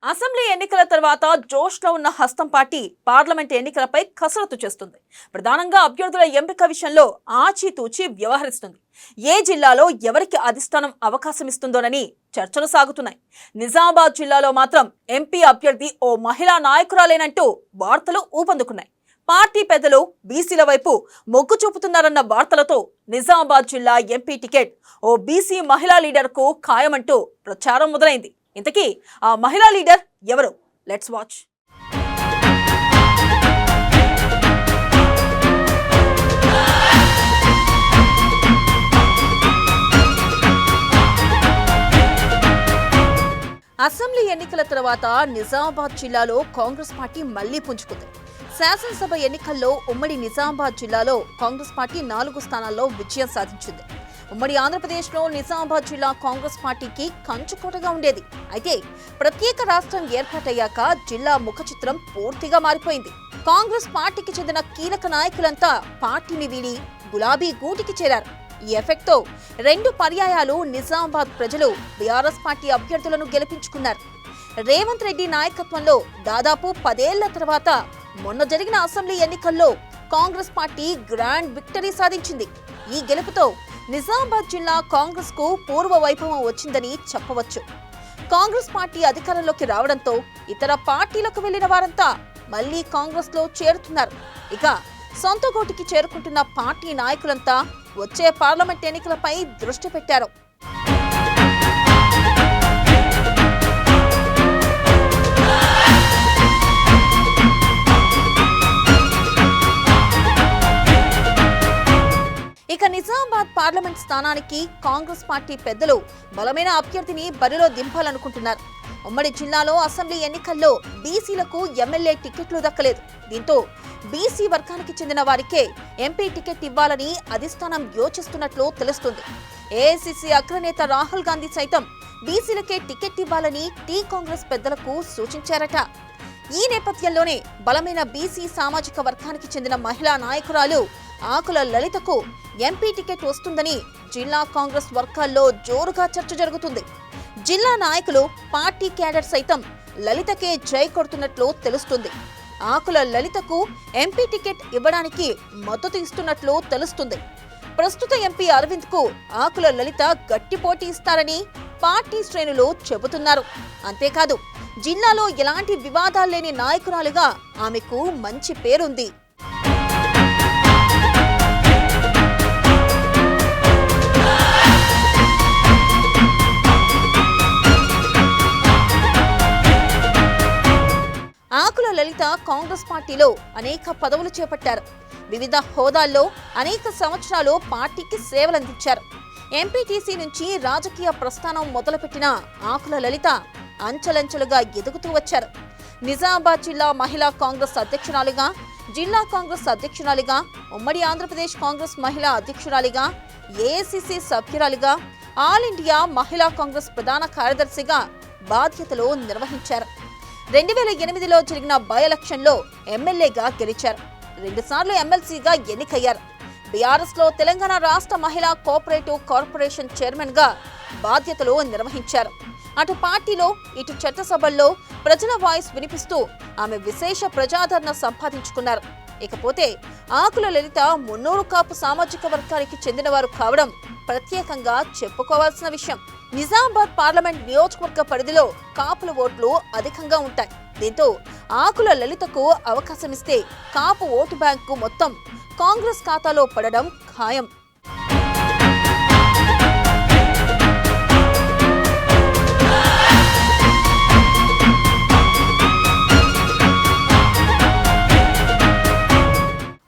Assembly ఎన్నికల తర్వాత జోష్లో ఉన్న హస్తం పార్టీ పార్లమెంట్ ఎన్నికలపై కసరత్తు చేస్తుంది. ప్రధానంగా అభ్యర్థుల ఎంపిక విషయంలో ఆచితూచి వ్యవహరిస్తుంది. ఏ జిల్లాలో ఎవరికి అధిష్టానం అవకాశం ఇస్తుందోనని చర్చలు సాగుతున్నాయి. నిజామాబాద్ జిల్లాలో మాత్రం ఎంపీ అభ్యర్థి ఓ మహిళా నాయకురాలేనంటూ వార్తలు ఊపందుకున్నాయి. పార్టీ పెద్దలు బీసీల వైపు మొగ్గు చూపుతున్నారన్న వార్తలతో నిజామాబాద్ జిల్లా ఎంపీ టికెట్ ఓ బీసీ మహిళా లీడర్కు ఖాయమంటూ ప్రచారం మొదలైంది. ఇంతకీ ఆ మహిళా లీడర్ ఎవరు? Let's watch. అసెంబ్లీ ఎన్నికల తర్వాత నిజామాబాద్ జిల్లాలో కాంగ్రెస్ పార్టీ మళ్లీ పుంజుకుంది. శాసనసభ ఎన్నికల్లో ఉమ్మడి నిజామాబాద్ జిల్లాలో కాంగ్రెస్ పార్టీ 4 స్థానాల్లో విజయం సాధించింది. ఉమ్మడి ఆంధ్రప్రదేశ్లో నిజామాబాద్ జిల్లా కాంగ్రెస్ పార్టీకి కంచుకోటగా ఉండేది. అయితే ప్రత్యేక రాష్ట్రం ఏర్పాటయ్యాక జిల్లా ముఖ చిత్రం పూర్తిగా మారిపోయింది. కాంగ్రెస్ పార్టీకి చెందిన కీలక నాయకులంతా పార్టీని వీడి గులాబీ గూటికి చేరారు. ఈ ఎఫెక్ట్తో 2 పర్యాయాలు నిజామాబాద్ ప్రజలు బీఆర్ఎస్ పార్టీ అభ్యర్థులను గెలిపించుకున్నారు. రేవంత్ రెడ్డి నాయకత్వంలో దాదాపు 10 ఏళ్ల తర్వాత మొన్న జరిగిన అసెంబ్లీ ఎన్నికల్లో కాంగ్రెస్ పార్టీ గ్రాండ్ విక్టరీ సాధించింది. ఈ గెలుపుతో నిజామాబాద్ జిల్లా కాంగ్రెస్ కు పూర్వ వైభవం వచ్చిందని చెప్పవచ్చు. కాంగ్రెస్ పార్టీ అధికారంలోకి రావడంతో ఇతర పార్టీలకు వెళ్లిన వారంతా మళ్లీ కాంగ్రెస్ లో చేరుతున్నారు. ఇక సొంత గోటికి చేరుకుంటున్న పార్టీ నాయకులంతా వచ్చే పార్లమెంట్ ఎన్నికలపై దృష్టి పెట్టారు. ఇక నిజామాబాద్ పార్లమెంట్ స్థానానికి కాంగ్రెస్ పార్టీ పెద్దలు బలమైన అభ్యర్థిని బరిలో దింపాలనుకుంటున్నారు. ఉమ్మడి జిల్లాలో అసెంబ్లీ ఎన్నికల్లో బీసీలకు ఎమ్మెల్యే టికెట్లు దక్కలేదు. దీంతో బీసీ వర్గానికి చెందిన వారికే ఎంపీ టికెట్ ఇవ్వాలని అధిష్టానం యోచిస్తున్నట్లు తెలుస్తుంది. ఏఐసీసీ అగ్రనేత రాహుల్ గాంధీ సైతం బీసీలకే టికెట్ ఇవ్వాలని కాంగ్రెస్ పెద్దలకు సూచించారట. ఈ నేపథ్యంలోనే బలమైన బీసీ సామాజిక వర్గానికి చెందిన మహిళా నాయకురాలు ఆకుల లలితకు ఎంపీ టికెట్ వస్తుందని జిల్లా కాంగ్రెస్ వర్గాల్లో జోరుగా చర్చ జరుగుతుంది. జిల్లా నాయకులు, పార్టీ క్యాడర్ సైతం లలితకే జై కొడుతున్నట్లు తెలుస్తుంది. ఆకుల లలితకు ఎంపీ టికెట్ ఇవ్వడానికి మద్దతు ఇస్తున్నట్లు తెలుస్తుంది. ప్రస్తుత ఎంపీ అరవింద్ కు ఆకుల లలిత గట్టి పోటీ ఇస్తారని పార్టీ శ్రేణులు చెబుతున్నారు. అంతేకాదు జిల్లాలో ఎలాంటి వివాదాలు లేని నాయకురాలుగా ఆమెకు మంచి పేరుంది. ఆకుల లలిత కాంగ్రెస్ పార్టీలో అనేక పదవులు చేపట్టారు. వివిధ హోదాల్లో అనేక సంవత్సరాలు పార్టీకి సేవలందించారు. ఎంపీటీసీ నుంచి రాజకీయ ప్రస్థానం మొదలుపెట్టిన ఆకుల లలిత అంచెలంచెలుగా ఎదుగుతూ వచ్చారు. నిజామాబాద్ జిల్లా మహిళా కాంగ్రెస్ అధ్యక్షురాలిగా, జిల్లా కాంగ్రెస్ అధ్యక్షురాలిగా, ఉమ్మడి ఆంధ్రప్రదేశ్ కాంగ్రెస్ మహిళా అధ్యక్షురాలిగా, ఏఐసీసీ సభ్యురాలిగా, ఆల్ ఇండియా మహిళా కాంగ్రెస్ ప్రధాన కార్యదర్శిగా బాధ్యతలు నిర్వహించారు. 2008లో జరిగిన బై ఎలక్షన్లో ఎమ్మెల్యేగా గెలిచారు. 2 సార్లు ఎమ్మెల్సీగా ఎన్నికయ్యారు. బీఆర్ఎస్ లో తెలంగాణ రాష్ట్ర మహిళా కోఆపరేటివ్ కార్పొరేషన్ చైర్మన్ గా బాధ్యతలు నిర్వహించారు. అటు పార్టీలో ఇటు చట్టసభల్లో ప్రజల వాయిస్ వినిపిస్తూ ఆమె విశేష ప్రజాదరణ సంపాదించుకున్నారు. ఇకపోతే ఆకుల లలిత మున్నూరు కాపు సామాజిక వర్గానికి చెందినవారు కావడం ప్రత్యేకంగా చెప్పుకోవాల్సిన విషయం. నిజామాబాద్ పార్లమెంట్ నియోజకవర్గ పరిధిలో కాపుల ఓట్లు అధికంగా ఉంటాయి. దీంతో ఆకుల లలితకు అవకాశమిస్తే కాపు ఓటు బ్యాంకు మొత్తం కాంగ్రెస్ ఖాతాలో పడడం ఖాయం.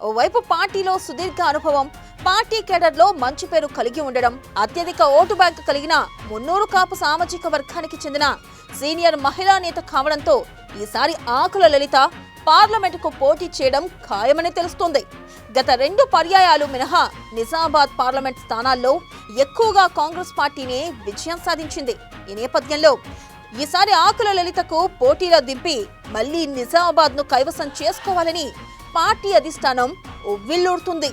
ఓవైపు పార్టీలో సుదీర్ఘ అనుభవం, పార్టీ కేడర్లో మంచి పేరు కలిగి ఉండడం, అత్యధిక ఓటు బ్యాంకు కలిగిన మున్నూరు కాపు సామాజిక వర్గానికి చెందిన సీనియర్ మహిళా నేత కావడంతో ఈసారి ఆకుల లలిత పార్లమెంటుకు పోటీ చేయడం ఖాయమని తెలుస్తోంది. గత 2 పర్యాయాలు మినహా నిజామాబాద్ పార్లమెంట్ స్థానాల్లో ఎక్కువగా కాంగ్రెస్ పార్టీనే విజయం సాధించింది. ఈ నేపథ్యంలో ఈసారి ఆకుల లలితకు పోటీలో దింపి మళ్లీ నిజామాబాద్ ను కైవసం చేసుకోవాలని పార్టీ అధిష్టానం ఉవ్విళ్లూరుతుంది.